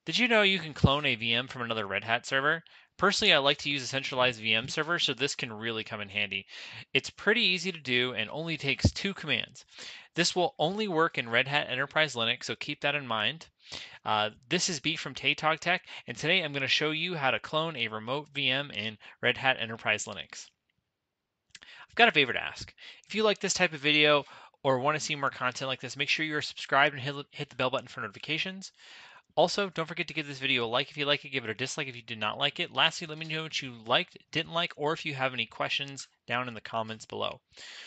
Did you know you can clone a VM from another Red Hat server? Personally, I like to use a centralized VM server, so this can really come in handy. It's pretty easy to do and only takes 2 commands. This will only work in Red Hat Enterprise Linux, so keep that in mind. This is Beat from Taytog Tech, and today I'm going to show you how to clone a remote VM in Red Hat Enterprise Linux. I've got a favor to ask. If you like this type of video or want to see more content like this, make sure you're subscribed and hit the bell button for notifications. Also, don't forget to give this video a like if you like it, give it a dislike if you did not like it. Lastly, let me know what you liked, didn't like, or if you have any questions down in the comments below.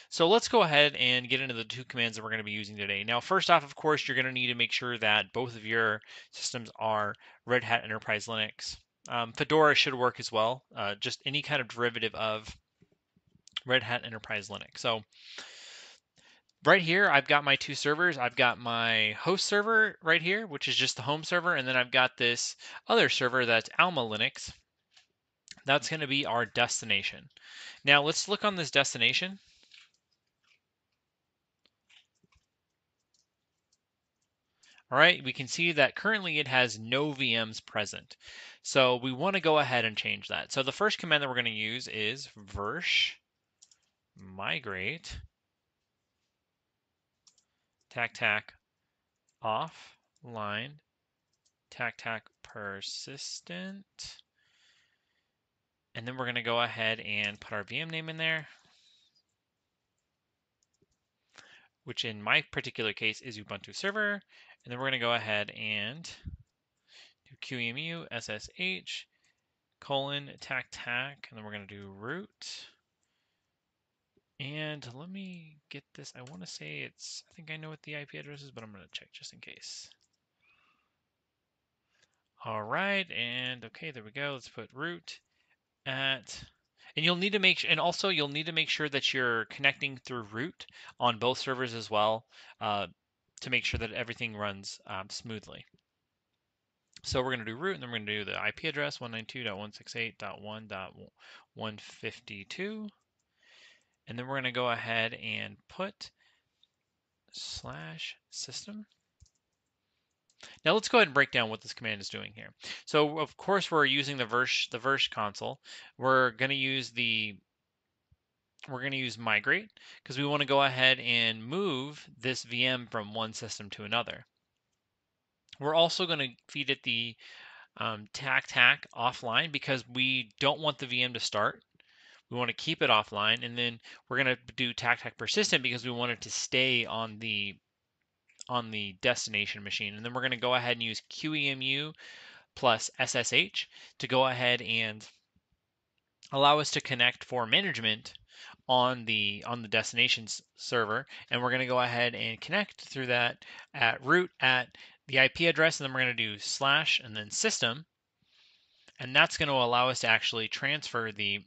So let's go ahead and get into the 2 commands that we're going to be using today. Now, first off, of course, you're going to need to make sure that both of your systems are Red Hat Enterprise Linux. Fedora should work as well, just any kind of derivative of Red Hat Enterprise Linux. So right here, I've got my 2 servers. I've got my host server right here, which is just the home server, and then I've got this other server that's Alma Linux. That's going to be our destination. Now let's look on this destination. All right, we can see that currently it has no VMs present. So we want to go ahead and change that. So the first command that we're going to use is versh migrate tac offline tac persistent. And then we're going to go ahead and put our VM name in there, which in my particular case is Ubuntu server. And then we're going to go ahead and do QEMU SSH :tac, and then we're going to do root. And let me get this. I want to say I think I know what the IP address is, but I'm going to check just in case. All right, and okay, there we go. Let's put root at, and you'll need to make, and also you'll need to make sure that you're connecting through root on both servers as well, to make sure that everything runs smoothly. So we're going to do root, and then we're going to do the IP address 192.168.1.152. And then we're going to go ahead and put /system. Now let's go ahead and break down what this command is doing here. So of course we're using the versh console. We're going to use migrate because we want to go ahead and move this VM from one system to another. We're also going to feed it the tac offline because we don't want the VM to start. We want to keep it offline, and then we're going to do tac persistent because we want it to stay on the destination machine. And then we're going to go ahead and use QEMU plus SSH to go ahead and allow us to connect for management on the destination server. And we're going to go ahead and connect through that at root at the IP address, and then we're going to do / and then system. And that's going to allow us to actually transfer the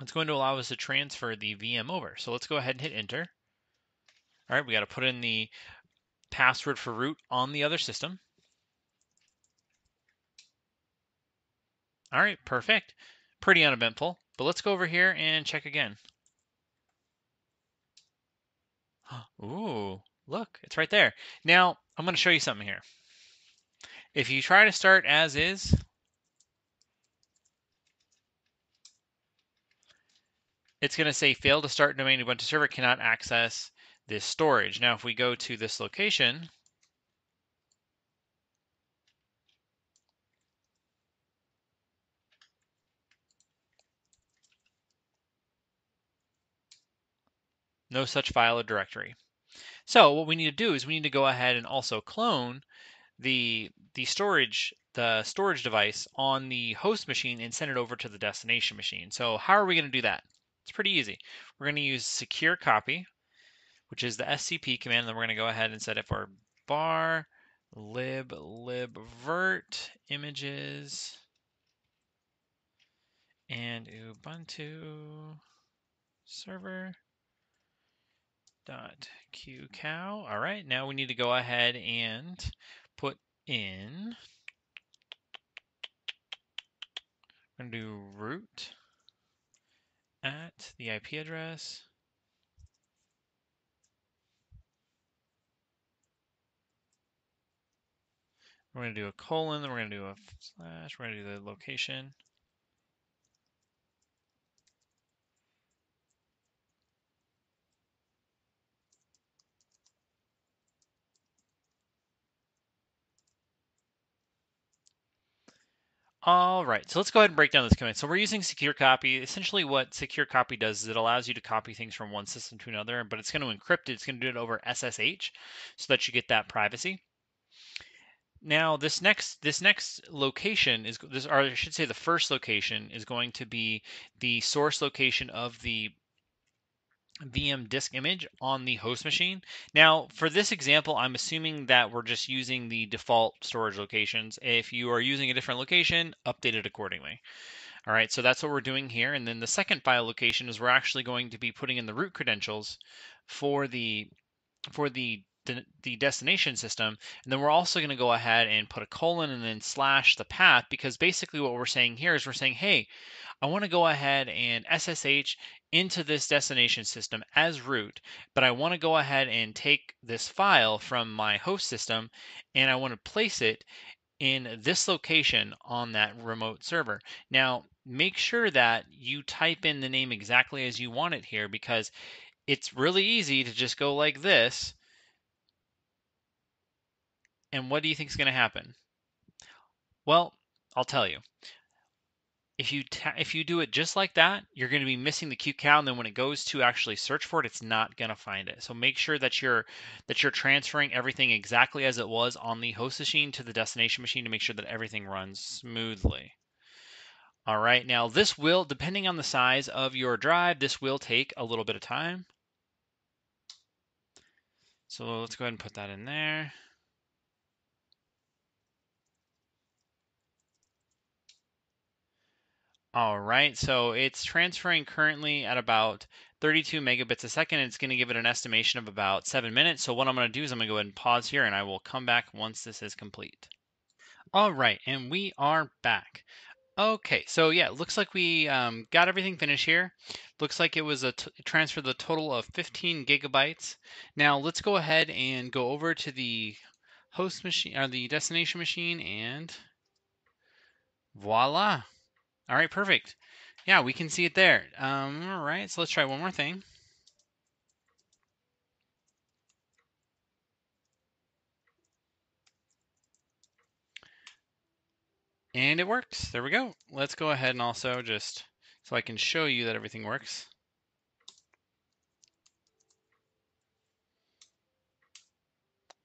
VM over. So let's go ahead and hit enter. All right, we got to put in the password for root on the other system. All right, perfect. Pretty uneventful, but let's go over here and check again. Ooh, look, it's right there. Now, I'm going to show you something here. If you try to start as is, it's going to say fail to start domain Ubuntu server, cannot access this storage. Now, if we go to this location, no such file or directory. So what we need to do is we need to go ahead and also clone the storage device on the host machine and send it over to the destination machine. So how are we going to do that? It's pretty easy. We're going to use secure copy, which is the SCP command, and then we're going to go ahead and set it for bar libvirt images and Ubuntu server .qcow. All right, now we need to go ahead and put in, we're going to do root at the IP address We're going to do a colon, then we're going to do a slash, we're going to do the location. All right, so let's go ahead and break down this command. So we're using secure copy. Essentially what secure copy does is it allows you to copy things from one system to another, but it's going to encrypt it. It's going to do it over SSH so that you get that privacy. Now this next location is this, or I should say the first location is going to be the source location of the VM disk image on the host machine. Now, for this example, I'm assuming that we're just using the default storage locations. If you are using a different location, update it accordingly. All right, so that's what we're doing here. And then the second file location is we're actually going to be putting in the root credentials for the destination system, and then we're also going to go ahead and put a colon and then slash the path, because basically what we're saying here is we're saying, hey, I want to go ahead and SSH into this destination system as root, but I want to go ahead and take this file from my host system and I want to place it in this location on that remote server. Now, make sure that you type in the name exactly as you want it here, because it's really easy to just go like this. And what do you think is going to happen? Well, I'll tell you. If you do it just like that, you're going to be missing the QCal, and then when it goes to actually search for it, it's not going to find it. So make sure that you're transferring everything exactly as it was on the host machine to the destination machine to make sure that everything runs smoothly. All right, now this will, depending on the size of your drive, this will take a little bit of time. So let's go ahead and put that in there. All right, so it's transferring currently at about 32 megabits a second. It's going to give it an estimation of about 7 minutes. So what I'm going to do is I'm going to go ahead and pause here, and I will come back once this is complete. All right, and we are back. Okay, so yeah, it looks like we got everything finished here. Looks like it was a transfer the total of 15 gigabytes. Now let's go ahead and go over to the host machine, or the destination machine, and voila. All right, perfect. Yeah, we can see it there. All right, so let's try one more thing. And it works. There we go. Let's go ahead and also just, so I can show you that everything works.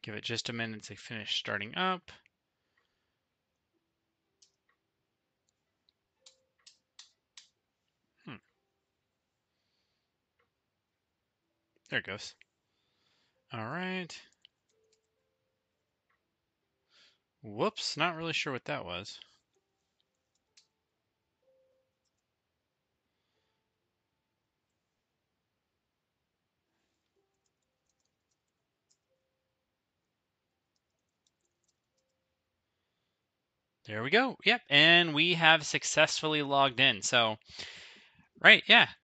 Give it just a minute to finish starting up. There it goes. All right. Whoops, not really sure what that was. There we go. Yep, and we have successfully logged in. So, right, yeah.